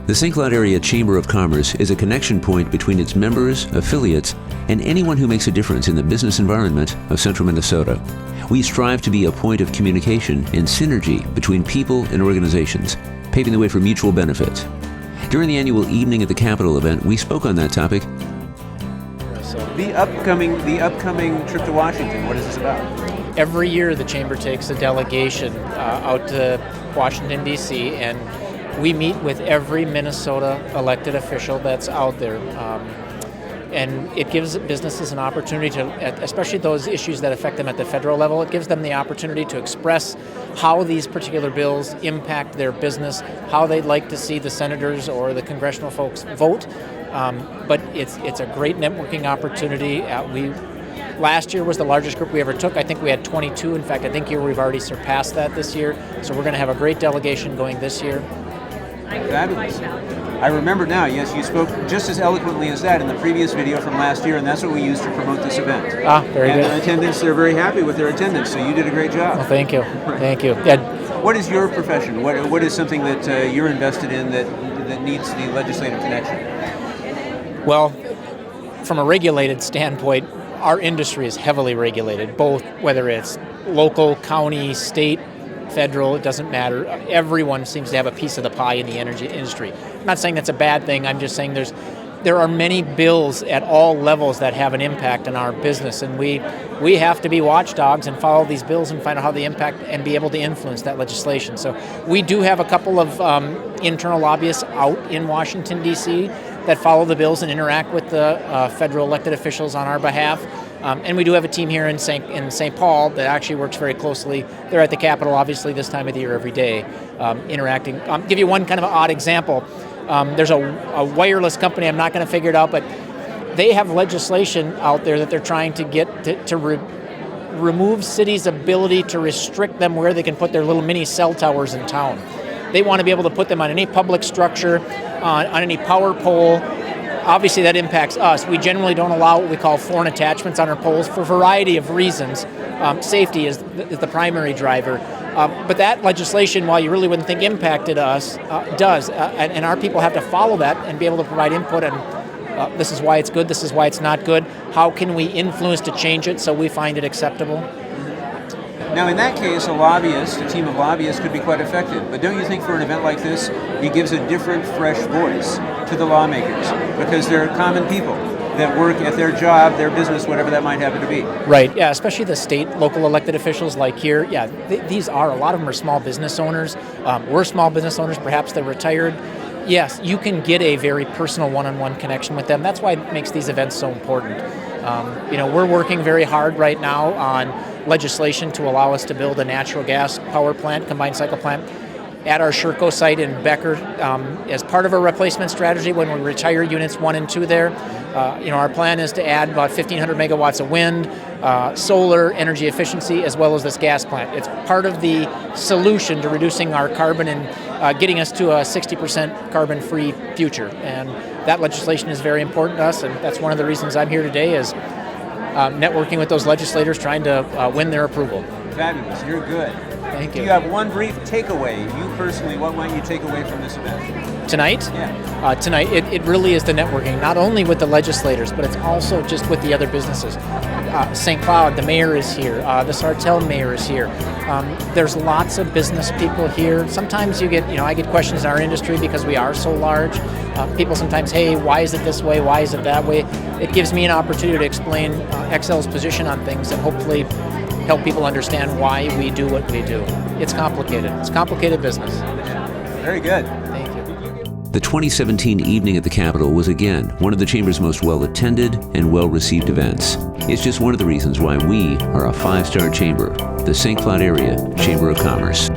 The St. Cloud Area Chamber of Commerce is a connection point between its members, affiliates, and anyone who makes a difference in the business environment of Central Minnesota. We strive to be a point of communication and synergy between people and organizations, paving the way for mutual benefit. During the annual Evening at the Capitol event, we spoke on that topic. The upcoming trip to Washington, what is this about? Every year the Chamber takes a delegation out to Washington, D.C., and we meet with every Minnesota elected official that's out there. And it gives businesses an opportunity to, especially those issues that affect them at the federal level, it gives them the opportunity to express how these particular bills impact their business, how they'd like to see the senators or the congressional folks vote. But it's a great networking opportunity. Last year was the largest group we ever took. I think we had 22. In fact, I think we've already surpassed that this year. So we're going to have a great delegation going this year. Fabulous. I remember now, yes, you spoke just as eloquently as that in the previous video from last year, and that's what we used to promote this event. Very and good. And attendance, they're very happy with their attendance, so you did a great job. Well, thank you. Right. Thank you. Yeah. What is your profession? What is something that you're invested in that needs the legislative connection? Well, from a regulated standpoint, our industry is heavily regulated, both whether it's local, county, state, federal, it doesn't matter. Everyone seems to have a piece of the pie in the energy industry. I'm not saying that's a bad thing. I'm just saying there are many bills at all levels that have an impact on our business, and we have to be watchdogs and follow these bills and find out how they impact and be able to influence that legislation. So we do have a couple of internal lobbyists out in Washington, D.C. that follow the bills and interact with the federal elected officials on our behalf. And we do have a team here in St. Paul that actually works very closely. They're at the Capitol, obviously, this time of the year every day, interacting. Give you one kind of odd example. There's a wireless company, I'm not going to figure it out, but they have legislation out there that they're trying to get to remove cities' ability to restrict them where they can put their little mini cell towers in town. They want to be able to put them on any public structure, on any power pole. Obviously, that impacts us. We generally don't allow what we call foreign attachments on our poles for a variety of reasons. Safety is the primary driver. But that legislation, while you really wouldn't think impacted us, does. And our people have to follow that and be able to provide input. And this is why it's good, this is why it's not good. How can we influence to change it so we find it acceptable? Now, in that case, a team of lobbyists could be quite effective. But don't you think for an event like this, it gives a different, fresh voice to the lawmakers? Because they're common people that work at their job, their business, whatever that might happen to be. Right, yeah, especially the state, local elected officials like here. Yeah, a lot of them are small business owners. We're small business owners, perhaps they're retired. Yes, you can get a very personal one-on-one connection with them. That's why it makes these events so important. We're working very hard right now on legislation to allow us to build a natural gas power plant, combined cycle plant, at our Sherco site in Becker as part of a replacement strategy when we retire units 1 and 2 there. Our plan is to add about 1,500 megawatts of wind, solar, energy efficiency, as well as this gas plant. It's part of the solution to reducing our carbon and getting us to a 60% carbon-free future. And that legislation is very important to us, and that's one of the reasons I'm here today is networking with those legislators, trying to win their approval. Fabulous. You're good. Thank Do you. you have one brief takeaway? You personally, what might you take away from this event? Tonight? Yeah. Tonight, it really is the networking, not only with the legislators, but it's also just with the other businesses. St. Cloud, the mayor is here. The Sartell mayor is here. There's lots of business people here. Sometimes I get questions in our industry because we are so large. People sometimes, hey, why is it this way? Why is it that way? It gives me an opportunity to explain Xcel's position on things and hopefully help people understand why we do what we do. It's complicated. It's complicated business. Very good. Thank you. The 2017 Evening at the Capitol was again one of the Chamber's most well-attended and well-received events. It's just one of the reasons why we are a 5-star chamber, the St. Cloud Area Chamber of Commerce.